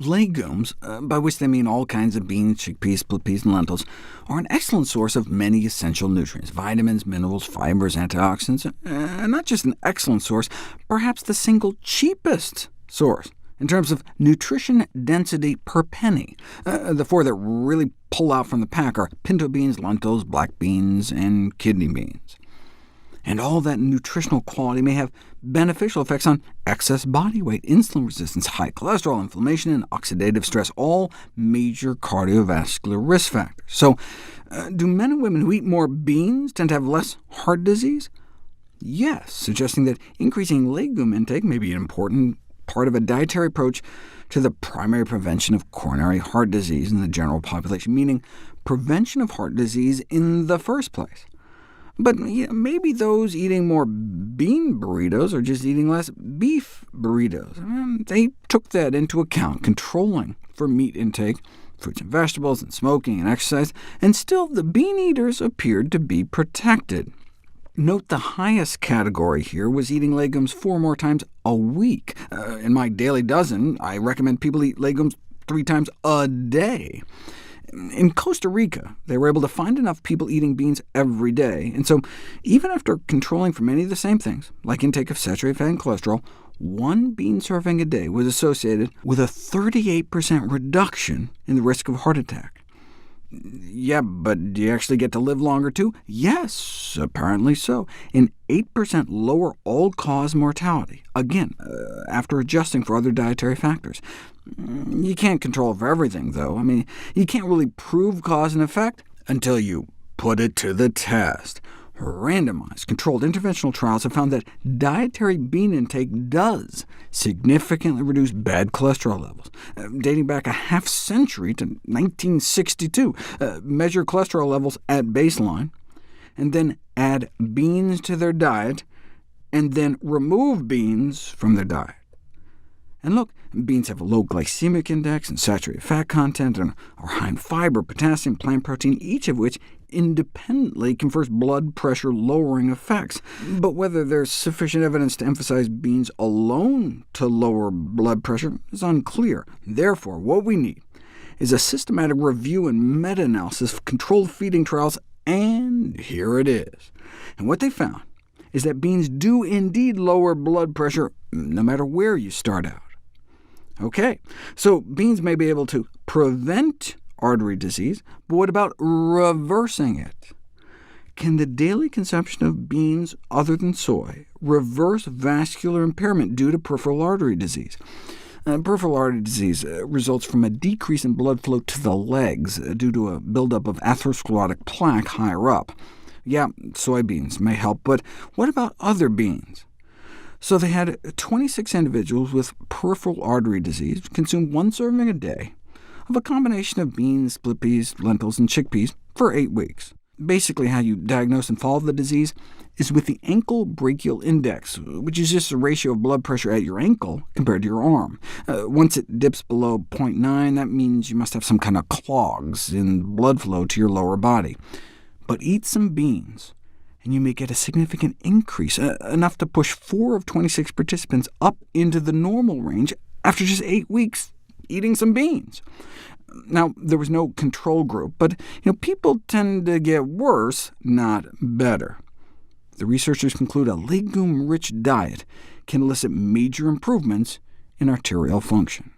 Legumes, by which they mean all kinds of beans, chickpeas, split peas, and lentils, are an excellent source of many essential nutrients, vitamins, minerals, fibers, antioxidants, and not just an excellent source, perhaps the single cheapest source in terms of nutrition density per penny. The four that really pull out from the pack are pinto beans, lentils, black beans, and kidney beans. And all that nutritional quality may have beneficial effects on excess body weight, insulin resistance, high cholesterol, inflammation, and oxidative stress, all major cardiovascular risk factors. So, do men and women who eat more beans tend to have less heart disease? Yes, suggesting that increasing legume intake may be an important part of a dietary approach to the primary prevention of coronary heart disease in the general population, meaning prevention of heart disease in the first place. But maybe those eating more bean burritos are just eating less beef burritos. They took that into account, controlling for meat intake, fruits and vegetables, and smoking and exercise, and still the bean eaters appeared to be protected. Note the highest category here was eating legumes 4 more times a week. In my daily dozen, I recommend people eat legumes 3 times a day. In Costa Rica, they were able to find enough people eating beans every day, and so even after controlling for many of the same things, like intake of saturated fat and cholesterol, 1 bean serving a day was associated with a 38% reduction in the risk of heart attack. Yeah, but do you actually get to live longer too? Yes, apparently so. An 8% lower all-cause mortality, again, after adjusting for other dietary factors. You can't control for everything, though. You can't really prove cause and effect until you put it to the test. Randomized, controlled interventional trials have found that dietary bean intake does significantly reduce bad cholesterol levels. Dating back a half-century to 1962, measure cholesterol levels at baseline, and then add beans to their diet, and then remove beans from their diet. And look, beans have a low glycemic index and saturated fat content, and are high in fiber, potassium, plant protein, each of which independently confers blood pressure-lowering effects. But whether there's sufficient evidence to emphasize beans alone to lower blood pressure is unclear. Therefore, what we need is a systematic review and meta-analysis of controlled feeding trials, and here it is. And what they found is that beans do indeed lower blood pressure, no matter where you start out. OK, so beans may be able to prevent artery disease, but what about reversing it? Can the daily consumption of beans other than soy reverse vascular impairment due to peripheral artery disease? Peripheral artery disease results from a decrease in blood flow to the legs due to a buildup of atherosclerotic plaque higher up. Yeah, soybeans may help, but what about other beans? So they had 26 individuals with peripheral artery disease consume 1 serving a day of a combination of beans, split peas, lentils, and chickpeas for 8 weeks. Basically, how you diagnose and follow the disease is with the ankle brachial index, which is just the ratio of blood pressure at your ankle compared to your arm. Once it dips below 0.9, that means you must have some kind of clogs in blood flow to your lower body. But eat some beans, and you may get a significant increase, enough to push 4 of 26 participants up into the normal range after just 8 weeks eating some beans. Now, there was no control group, but people tend to get worse, not better. The researchers conclude a legume-rich diet can elicit major improvements in arterial function.